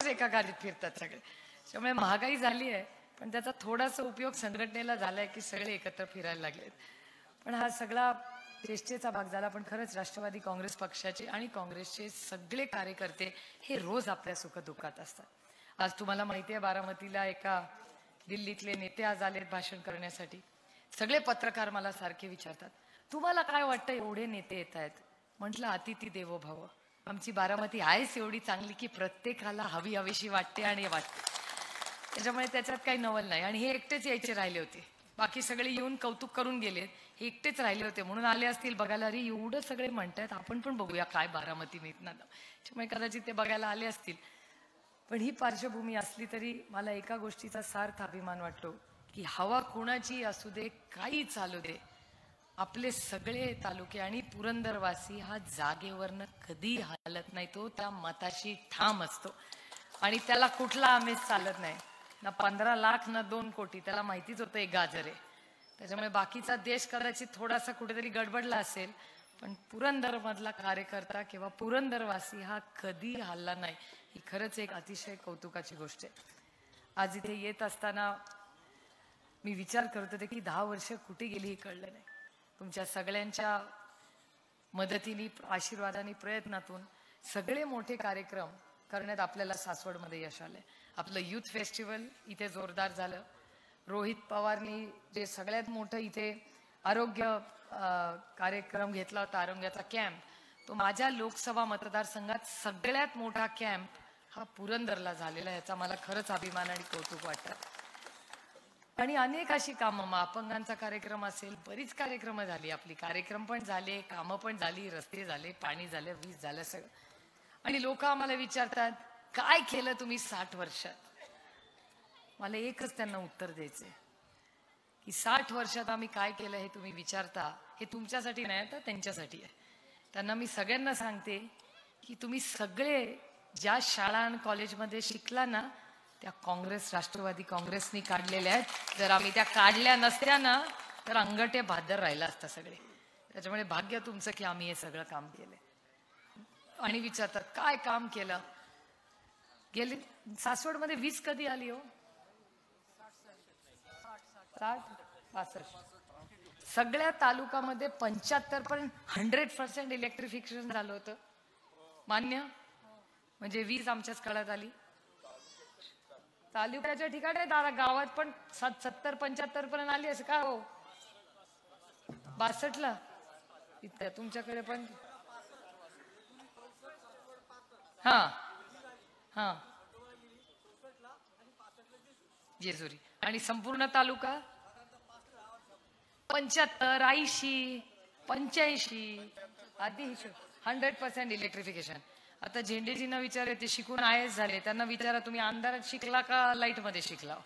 एका गाडीत फिरतात सगळे. त्यामुळे महागाई झाली आहे, पण त्याचा थोडासा उपयोग संघटनेला झालाय की सगळे एकत्र फिरायला लागलेत. पण हा सगळा चेष्टेचा भाग झाला. पण खरंच राष्ट्रवादी काँग्रेस पक्षाचे आणि काँग्रेसचे सगळे कार्यकर्ते हे रोज आपल्या सुखदुःखात असतात. आज तुम्हाला माहिती आहे, बारामतीला एका दिल्लीतले नेते आज आलेत भाषण करण्यासाठी. सगळे पत्रकार मला सारखे विचारतात, तुम्हाला काय वाटतं एवढे नेते येत आहेत? म्हटलं अतिथी देवो भव. आमची बारामती आहेच एवढी चांगली की प्रत्येकाला हवी हवीशी वाटते आणि वाटते. त्याच्यामुळे त्याच्यात काही नवल नाही. आणि हे एकटेच यायचे राहिले होते, बाकी सगळे येऊन कौतुक करून गेलेत. हे एकटेच राहिले होते म्हणून आले असतील बघायला. अरे एवढं सगळे म्हणतात, आपण पण बघूया काय बारामती मिळणार. त्याच्यामुळे कदाचित ते बघायला आले असतील. पण ही पार्श्वभूमी असली तरी मला एका गोष्टीचा सार्थ अभिमान वाटतो की हवा कोणाची असू दे, काही चालू दे, आपले सगळे तालुके आणि पुरंदरवासी हा जागेवरनं कधी हलत नाही. तो त्या मताशी ठाम असतो आणि त्याला कुठला आमेज चालत नाही. ना 15 लाख ना 2 कोटी. त्याला माहितीच होतं एक गाजर आहे. त्याच्यामुळे बाकीचा देश कदाचित थोडासा कुठेतरी गडबडला असेल, पण पुरंदर मधला कार्यकर्ता किंवा पुरंदरवासी हा कधी हल्ला नाही. ही खरंच एक अतिशय कौतुकाची गोष्ट आहे. आज इथे येत असताना मी विचार करत होते की 10 वर्ष कुठे गेली हे कळलं नाही. तुमच्या सगळ्यांच्या मदतीने, आशीर्वादाने, प्रयत्नातून सगळे मोठे कार्यक्रम करण्यात आपल्याला सासवडमध्ये यश आलंय. आपलं युथ फेस्टिवल इथे जोरदार झालं. रोहित पवारनी जे सगळ्यात मोठं इथे आरोग्य कार्यक्रम घेतला होता, आरोग्याचा कॅम्प, तो माझ्या लोकसभा मतदारसंघात सगळ्यात मोठा कॅम्प हा पुरंदरला झालेला आहे. याचा मला खरंच अभिमान आणि कौतुक वाटतं. आणि अनेक अशी कामं, अपंगांचा कार्यक्रम असेल, बरीच कार्यक्रम झाली आपली. कार्यक्रम पण झाले, कामं पण झाली, रस्ते झाले, पाणी झालं, वीज झालं, सगळं. आणि लोक आम्हाला विचारतात काय केलं तुम्ही 60 वर्षात. मला एकच त्यांना उत्तर द्यायचंय की 60 वर्षात आम्ही काय केलं हे तुम्ही विचारता, हे तुमच्यासाठी नाही तर त्यांच्यासाठी आहे. त्यांना मी सगळ्यांना सांगते की तुम्ही सगळे ज्या शाळा आणि कॉलेजमध्ये शिकला ना, त्या काँग्रेस, राष्ट्रवादी काँग्रेसनी काढलेल्या आहेत. जर आम्ही त्या काढल्या नसत्या ना तर अंगठे भादर राहिला असता सगळे. त्याच्यामुळे भाग्य तुमचं की आम्ही हे सगळं काम केलंय. आणि विचारतात काय काम केलं. गेले सासवडमध्ये वीज कधी आली हो? 60, 65. सगळ्या तालुक्यामध्ये 75% 100% इलेक्ट्रिफिकेशन झालं होतं. मान्य? म्हणजे वीज आमच्याच काळात आली. तालुक्याच्या ठिकाणी गावात पण 70-75 पर्यंत आली असं का हो? 62 ला इथं तुमच्याकडे पण. हा हा जेजुरी. आणि संपूर्ण तालुका 75, 80, 85 आधी 100% इलेक्ट्रिफिकेशन. आता झेंडेजींना विचार, ते शिकून IAS झाले, त्यांना विचारा तुम्ही अंधारात शिकला का लाईट मध्ये शिकला?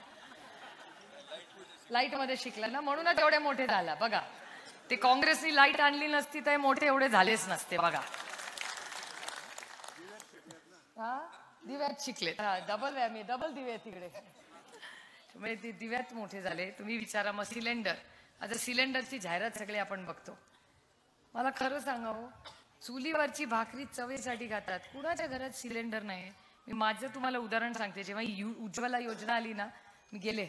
लाईट मध्ये शिकला ना, म्हणूनच एवढे मोठे झाला. बघा, ते काँग्रेसनी लाईट आणली नसती तर मोठे एवढे झालेच नसते. बघा, हा दिव्यात शिकले. हा डबल दिवे तिकडे, म्हणजे ते दिव्यात मोठे झाले. तुम्ही विचारा. मग सिलेंडर, आता सिलेंडरची जाहिरात सगळे आपण बघतो. मला खरं सांगावं, चुलीवरची भाकरी चवेसाठी खातात. कुणाच्या घरात सिलेंडर नाही. मी माझं तुम्हाला उदाहरण सांगते. जेव्हा उज्ज्वला योजना आली ना, मी गेले,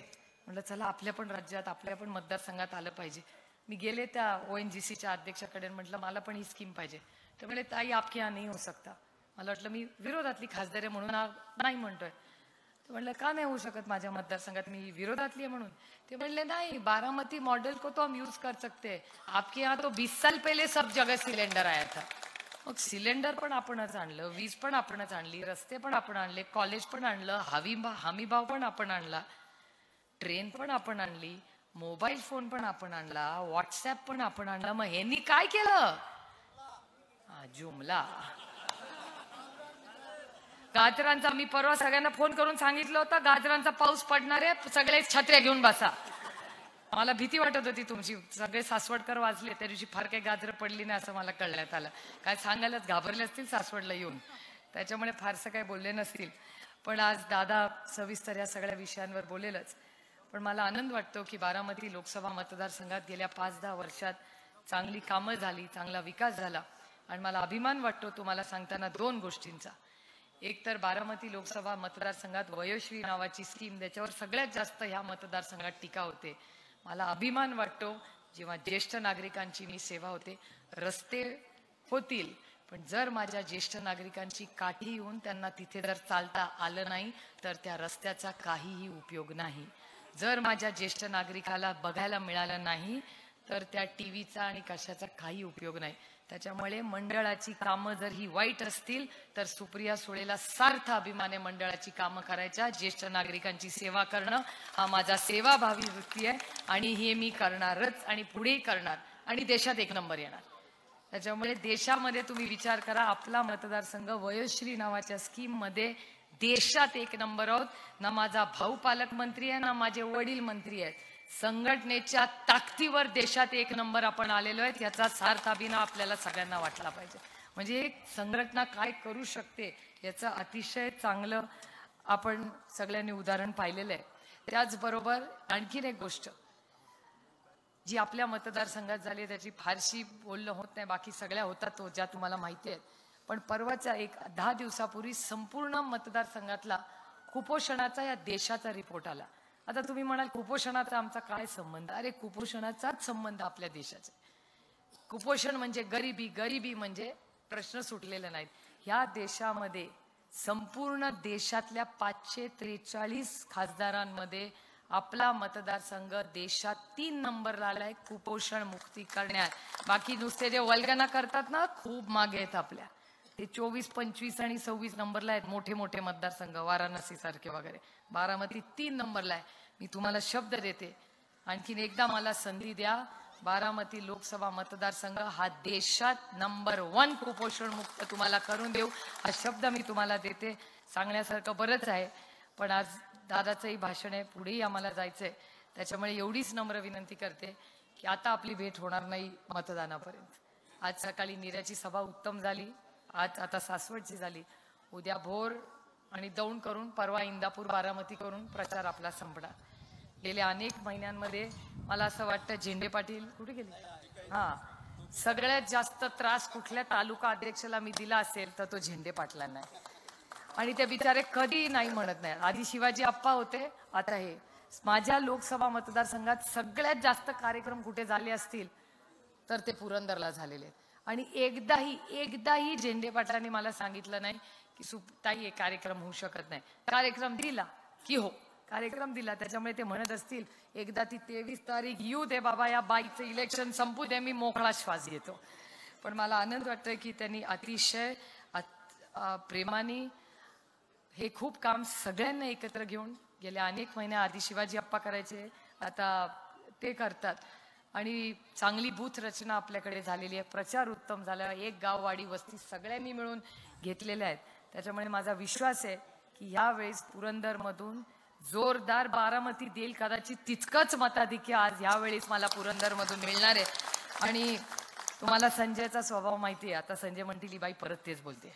म्हटलं चला आपल्या पण राज्यात, आपल्या पण मतदारसंघात आलं पाहिजे. मी गेले त्या ONGCच्या अध्यक्षाकडे, म्हटलं मला पण ही स्कीम पाहिजे. तर म्हणे ताई आपके यहाँ नहीं हो सकता. मला वाटलं मी विरोधातली खासदार आहे म्हणून नाही म्हणतोय. तर म्हटलं का नाही होऊ शकत माझ्या मतदारसंघात, मी विरोधातली आहे म्हणून. ते म्हणले नाही, बारामती मॉडल को तो हम यूज कर सकते हैं, आपके यहाँ तो 20 साल पहले सब जगह सिलेंडर आया था. मग सिलेंडर पण आपणच आणलं, वीज पण आपणच आणली, रस्ते पण आपण आणले, कॉलेज पण आणलं, हमीभाव पण आपण आणला, ट्रेन पण आपण आणली, मोबाईल फोन पण आपण आणला, व्हॉट्सअप पण आपण आणला. मग ह्यांनी काय केलं? जुमला. गाजरांचा मी परवा सगळ्यांना फोन करून सांगितलं होतं गाजरांचा पाऊस पडणार आहे, सगळे छत्र्या घेऊन बसा. मला भीती वाटत होती तुमची. सगळे सासवडकर वाचले त्या दिवशी, फार काही गाजरं पडली नाही असं मला कळण्यात आलं. काय सांगायलाच घाबरले असतील सासवडला येऊन, त्याच्यामुळे फारसं काही बोलले नसतील. पण आज दादा सविस्तर या सगळ्या विषयांवर बोलेलच. पण मला आनंद वाटतो की बारामती लोकसभा मतदारसंघात गेल्या 5-10 वर्षात चांगली कामं झाली, चांगला विकास झाला. आणि मला अभिमान वाटतो तुम्हाला सांगताना 2 गोष्टींचा. एक तर बारामती लोकसभा मतदारसंघात वयोश्री नावाची स्कीम, त्याच्यावर सगळ्यात जास्त ह्या मतदारसंघात टीका होते. मला अभिमान वाटतो जेव्हा ज्येष्ठ नागरिकांची मी सेवा होते. रस्ते होतील, पण जर माझ्या ज्येष्ठ नागरिकांची काठी येऊन त्यांना तिथे जर चालता आलं नाही तर त्या रस्त्याचा काहीही उपयोग नाही. जर माझ्या ज्येष्ठ नागरिकाला बघायला मिळालं नाही तर त्या टीव्हीचा आणि कशाचा काही उपयोग नाही. त्याच्यामुळे मंडळाची कामं जर ही वाईट असतील तर सुप्रिया सुळेला सार्थ अभिमान आहे मंडळाची कामं करायच्या. ज्येष्ठ नागरिकांची सेवा करणं हा माझा सेवाभावी वृत्ती आहे आणि हे मी करणारच आणि पुढेही करणार आणि देशात एक नंबर येणार. त्याच्यामुळे देशामध्ये तुम्ही विचार करा, आपला मतदारसंघ वयोश्री नावाच्या स्कीम मध्ये देशात एक नंबर आहोत. ना माझा भाऊ पालकमंत्री आहे ना माझे वडील मंत्री आहेत. संघटनेच्या ताकदीवर देशात एक नंबर आपण आलेलो आहे. याचा सार्थ अभिमान आपल्याला सगळ्यांना वाटला पाहिजे. म्हणजे एक संघटना काय करू शकते याचं अतिशय चांगलं आपण सगळ्यांनी उदाहरण पाहिलेलं आहे. त्याचबरोबर आणखीन एक गोष्ट जी आपल्या मतदारसंघात झाली त्याची फारशी बोलणं होत नाही, बाकी सगळ्या होतात तो ज्या तुम्हाला माहिती आहेत. पण परवाच्या 10 दिवसापूर्वी संपूर्ण मतदारसंघातला कुपोषणाचा या देशाचा रिपोर्ट आला. आता तुम्ही म्हणाल कुपोषणाचा आमचा काय संबंध? अरे कुपोषणाचाच संबंध आपल्या देशाचा. कुपोषण म्हणजे गरिबी, गरिबी म्हणजे प्रश्न सुटलेले नाहीत. ह्या देशामध्ये संपूर्ण देशातल्या 543 खासदारांमध्ये आपला मतदारसंघ देशात 3 नंबरला आलाय कुपोषण मुक्ती करण्यात. बाकी नुसते जे वल्गना करतात ना खूप मागे आहेत आपल्या. ते 24, 25 आणि 26 नंबरला आहेत मोठे मोठे मतदारसंघ, वाराणसी सारखे वगैरे. बारामती 3 नंबरला आहे. मी तुम्हाला शब्द देते, आणखीन एकदा मला संधी द्या. बारामती लोकसभा मतदारसंघ हा देशात नंबर 1 कुपोषण मुक्त तुम्हाला करून देऊ हा शब्द मी तुम्हाला देते. सांगण्यासारखं बरंच आहे, पण आज दादाचंही भाषण आहे, पुढेही आम्हाला जायचंय. त्याच्यामुळे एवढीच नम्र विनंती करते की आता आपली भेट होणार नाही मतदानापर्यंत. आज सकाळी निऱ्याची सभा उत्तम झाली, आज आता सासवडची झाली, उद्या भोर आणि दौंड करून परवा इंदापूर बारामती करून प्रचार आपला संपणार. गेल्या अनेक महिन्यांमध्ये मला असं वाटतं झेंडे पाटील कुठे गेले, सगळ्यात जास्त त्रास कुठल्या तालुका अध्यक्षाला मी दिला असेल तर तो झेंडे पाटलांना आहे. आणि ते बिचारे कधी नाही म्हणत नाही. आधी शिवाजी आप्पा होते, आता हे. माझ्या लोकसभा मतदारसंघात सगळ्यात जास्त कार्यक्रम कुठे झाले असतील तर ते पुरंदरला झालेले आहेत. आणि एकदाही झेंडे पाटलांनी मला सांगितलं नाही की सुप्ताई एक कार्यक्रम होऊ शकत नाही. कार्यक्रम दिला की हो, कार्यक्रम दिला. त्याच्यामुळे ते म्हणत असतील एकदा ती 23 तारीख येऊ दे बाबा, या बाईचं इलेक्शन संपू दे, मी मोकळा श्वास घेतो. पण मला आनंद वाटतोय की त्यांनी अतिशय प्रेमाने हे खूप काम सगळ्यांना एकत्र घेऊन गेल्या अनेक महिन्याआधी शिवाजी आप्पा करायचे, आता ते करतात. आणि चांगली बूथ रचना आपल्याकडे झालेली आहे. प्रचार उत्तम झाला. एक गाव वाडी वस्ती सगळ्यांनी मिळून घेतलेल्या आहेत. त्याच्यामुळे माझा विश्वास आहे की यावेळेस पुरंदरमधून जोरदार बारामती देईल. कदाचित तितकंच मताधिक्य आज यावेळेस मला पुरंदरमधून मिळणार आहे. आणि तुम्हाला संजयचा स्वभाव माहिती आहे. आता संजय म्हणतील ही बाई परत तेच बोलते,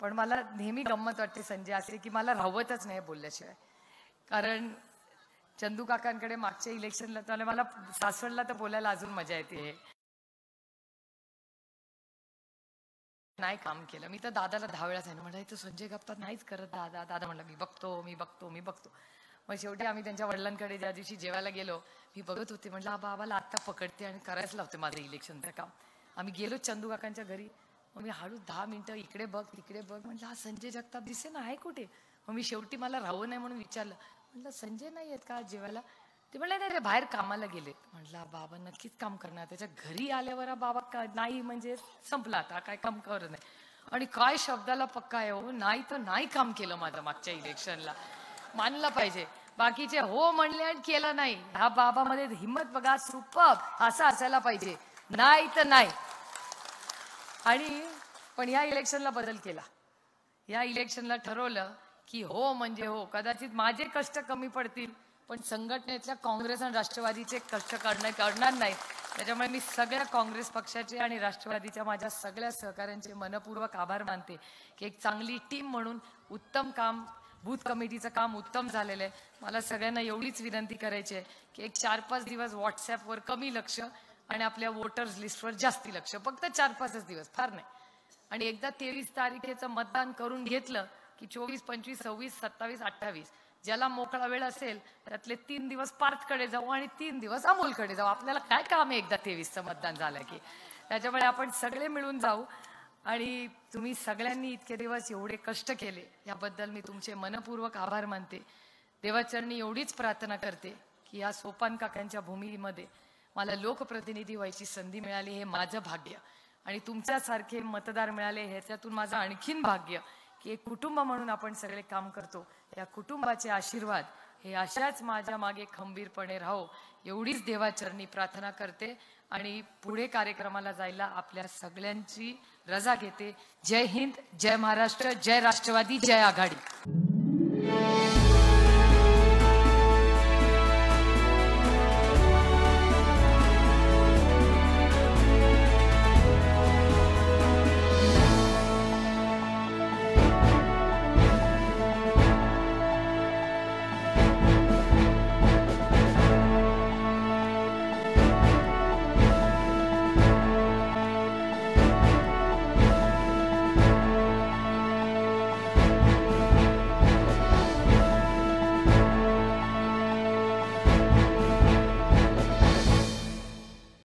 पण मला नेहमी गंमत वाटते संजय असे की मला राहवतच नाही बोलल्याशिवाय. कारण चंदू काकांकडे मागच्या इलेक्शनला तर मला सासवडला तर बोलायला अजून मजा येते. नाही काम केलं मी तर दादाला 10 वेळा सांगितलं, म्हटलं तो संजय गप्पा नाहीच करत दादा. दादा म्हणला मी बघतो. मग शेवटी आम्ही त्यांच्या वडिलांकडे ज्या दिवशी जेवायला गेलो, मी बघत होते, म्हटलं हा बाबाला आत्ता पकडते आणि करायच लावते माझं इलेक्शनचं काम. आम्ही गेलो चंदू काकांच्या घरी. मग मी हळू 10 मिनिटं इकडे बघ तिकडे बघ, म्हटलं हा संजय जगताप दिसे ना आहे कुठे. मग मी शेवटी मला राहू नाही म्हणून विचारलं, म्हटलं संजय नाही आहेत का जेवायला. ते म्हणले नाही, बाहेर कामाला गेलेत. म्हटलं बाबा नक्कीच काम करणार. त्याच्या घरी आल्यावर बाबा नाही म्हणजे संपला, आता काय काम करत नाही. आणि काय शब्दाला पक्का आहे हो, नाही तर नाही काम केलं माझं मागच्या इलेक्शनला, मानलं पाहिजे. बाकीचे हो म्हणले आणि केलं नाही. हा बाबामध्ये हिम्मत बघा, सुपर असं असायला पाहिजे, नाही तर नाही. आणि पण ह्या इलेक्शनला बदल केला. या इलेक्शनला ठरवलं की हो म्हणजे हो. कदाचित माझे कष्ट कमी पडतील पण संघटनेतल्या काँग्रेस आणि राष्ट्रवादीचे कष्ट करणार नाहीत. त्याच्यामुळे मी सगळ्या काँग्रेस पक्षाचे आणि राष्ट्रवादीच्या माझ्या सगळ्या सहकाऱ्यांचे मनपूर्वक आभार मानते की एक चांगली टीम म्हणून उत्तम काम, बूथ कमिटीचं काम उत्तम झालेलं आहे. मला सगळ्यांना एवढीच विनंती करायची आहे की एक 4-5 दिवस व्हॉट्सॲपवर कमी लक्ष आणि आपल्या वोटर्स लिस्टवर जास्ती लक्ष. फक्त 4-5 दिवस, फार नाही. आणि एकदा 23 तारखेचं मतदान करून घेतलं की 24, 25, 26, 27, 28 ज्याला मोकळा वेळ असेल त्यातले 3 दिवस पार्थकडे जाऊ आणि 3 दिवस अमोलकडे जाऊ. आपल्याला काय काम आहे एकदा 23चं मतदान झालं की. त्याच्यामुळे आपण सगळे मिळून जाऊ. आणि तुम्ही सगळ्यांनी इतके दिवस एवढे कष्ट केले याबद्दल मी तुमचे मनपूर्वक आभार मानते. देवाचरणी एवढीच प्रार्थना करते की या सोपान काकांच्या भूमीमध्ये मला लोकप्रतिनिधी व्हायची संधी मिळाली, हे माझं भाग्य. आणि तुमच्यासारखे मतदार मिळाले ह्याच्यातून माझं आणखीन भाग्य की एक कुटुंब म्हणून आपण सगळे काम करतो. या कुटुंबाचे आशीर्वाद हे अशाच माझ्या मागे खंबीरपणे राहो एवढीच देवाचरणी प्रार्थना करते. आणि पुढे कार्यक्रमाला जायला आपल्या सगळ्यांची रजा घेते. जय हिंद, जय महाराष्ट्र, जय राष्ट्रवादी, जय आघाडी.